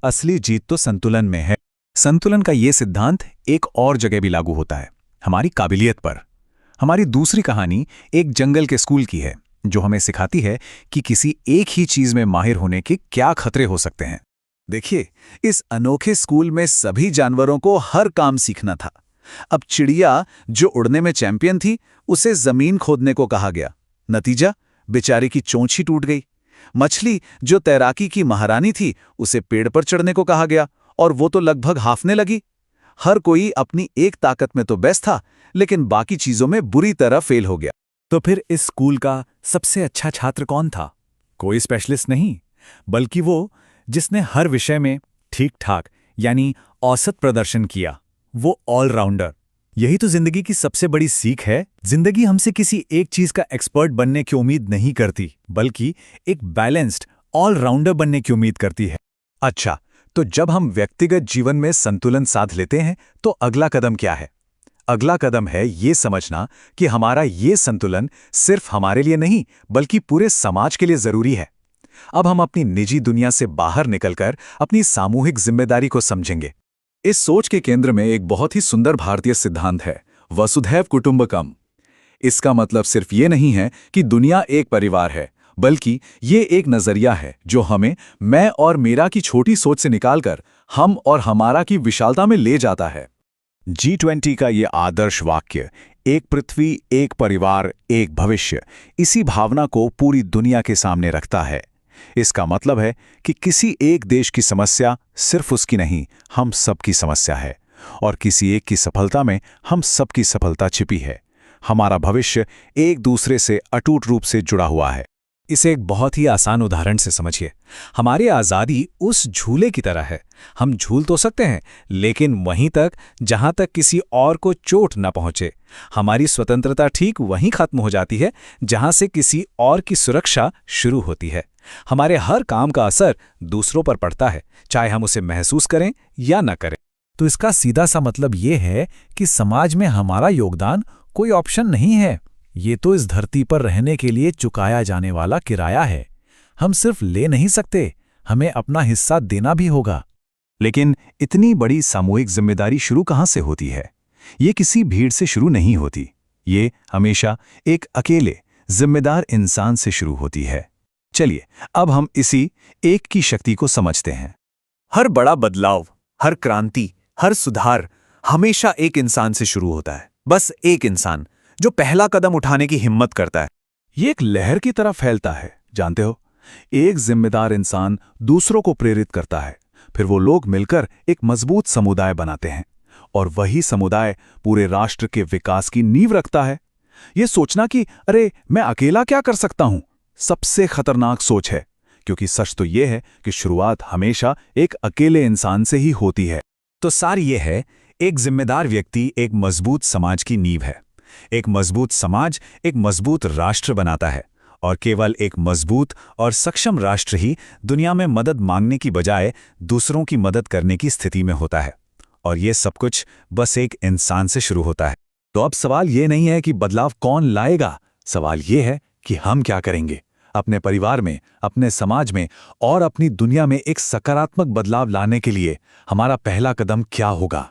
असली जीत तो संतुलन में है। संतुलन का ये सिद्धांत एक और जगह भी लागू होता है, हमारी काबिलियत पर। हमारी दूसरी कहानी एक जंगल के स्कूल की है, जो हमें सिखाती है कि किसी एक ही चीज में माहिर होने के क्या खतरे हो सकते हैं। देखिए, इस अनोखे स्कूल में सभी जानवरों को हर काम सीखना था। अब चिड़िया, जो उड़ने में चैंपियन थी, उसे जमीन खोदने को कहा गया। नतीजा, बेचारी की चोंच ही टूट गई। मछली, जो तैराकी की महारानी थी, उसे पेड़ पर चढ़ने को कहा गया और वो तो लगभग हाफने लगी। हर कोई अपनी एक ताकत में तो बेस्ट था, लेकिन बाकी चीजों में बुरी तरह फेल हो गया। तो फिर इस स्कूल का सबसे अच्छा छात्र कौन था? कोई स्पेशलिस्ट नहीं, बल्कि वो जिसने हर विषय में ठीक ठाक यानी औसत प्रदर्शन किया, वो ऑलराउंडर। यही तो जिंदगी की सबसे बड़ी सीख है। जिंदगी हमसे किसी एक चीज का एक्सपर्ट बनने की उम्मीद नहीं करती, बल्कि एक बैलेंस्ड ऑलराउंडर बनने की उम्मीद करती है। अच्छा, तो जब हम व्यक्तिगत जीवन में संतुलन साध लेते हैं, तो अगला कदम क्या है? अगला कदम है ये समझना कि हमारा ये संतुलन सिर्फ हमारे लिए नहीं, बल्कि पूरे समाज के लिए जरूरी है। अब हम अपनी निजी दुनिया से बाहर निकलकर अपनी सामूहिक जिम्मेदारी को समझेंगे। इस सोच के केंद्र में एक बहुत ही सुंदर भारतीय सिद्धांत है, वसुधैव कुटुंबकम। इसका मतलब सिर्फ ये नहीं है कि दुनिया एक परिवार है, बल्कि ये एक नजरिया है जो हमें मैं और मेरा की छोटी सोच से निकालकर हम और हमारा की विशालता में ले जाता है। G20 का ये आदर्श वाक्य, एक पृथ्वी, एक परिवार, एक भविष्य, इसी भावना को पूरी दुनिया के सामने रखता है। इसका मतलब है कि किसी एक देश की समस्या सिर्फ उसकी नहीं, हम सबकी समस्या है, और किसी एक की सफलता में हम सबकी सफलता छिपी है। हमारा भविष्य एक दूसरे से अटूट रूप से जुड़ा हुआ है। इसे एक बहुत ही आसान उदाहरण से समझिए। हमारी आज़ादी उस झूले की तरह है। हम झूल तो सकते हैं, लेकिन वहीं तक जहां तक किसी और को चोट न पहुंचे। हमारी स्वतंत्रता ठीक वहीं खत्म हो जाती है जहां से किसी और की सुरक्षा शुरू होती है। हमारे हर काम का असर दूसरों पर पड़ता है, चाहे हम उसे महसूस करें या न करें। तो इसका सीधा सा मतलब ये है कि समाज में हमारा योगदान कोई ऑप्शन नहीं है, ये तो इस धरती पर रहने के लिए चुकाया जाने वाला किराया है। हम सिर्फ ले नहीं सकते, हमें अपना हिस्सा देना भी होगा। लेकिन इतनी बड़ी सामूहिक जिम्मेदारी शुरू कहां से होती है? ये किसी भीड़ से शुरू नहीं होती। ये हमेशा एक अकेले जिम्मेदार इंसान से शुरू होती है। चलिए, अब हम इसी एक की शक्ति को समझते हैं। हर बड़ा बदलाव, हर क्रांति, हर सुधार हमेशा एक इंसान से शुरू होता है। बस एक इंसान जो पहला कदम उठाने की हिम्मत करता है। ये एक लहर की तरह फैलता है, जानते हो। एक जिम्मेदार इंसान दूसरों को प्रेरित करता है, फिर वो लोग मिलकर एक मजबूत समुदाय बनाते हैं, और वही समुदाय पूरे राष्ट्र के विकास की नींव रखता है। ये सोचना कि अरे मैं अकेला क्या कर सकता हूं, सबसे खतरनाक सोच है, क्योंकि सच तो यह है कि शुरुआत हमेशा एक अकेले इंसान से ही होती है। तो सार ये है, एक जिम्मेदार व्यक्ति एक मजबूत समाज की नींव है। एक मजबूत समाज एक मजबूत राष्ट्र बनाता है, और केवल एक मजबूत और सक्षम राष्ट्र ही दुनिया में मदद मांगने की बजाय दूसरों की मदद करने की स्थिति में होता है। और ये सब कुछ बस एक इंसान से शुरू होता है। तो अब सवाल ये नहीं है कि बदलाव कौन लाएगा, सवाल ये है कि हम क्या करेंगे अपने परिवार में, अपने समाज में और अपनी दुनिया में एक सकारात्मक बदलाव लाने के लिए हमारा पहला कदम क्या होगा।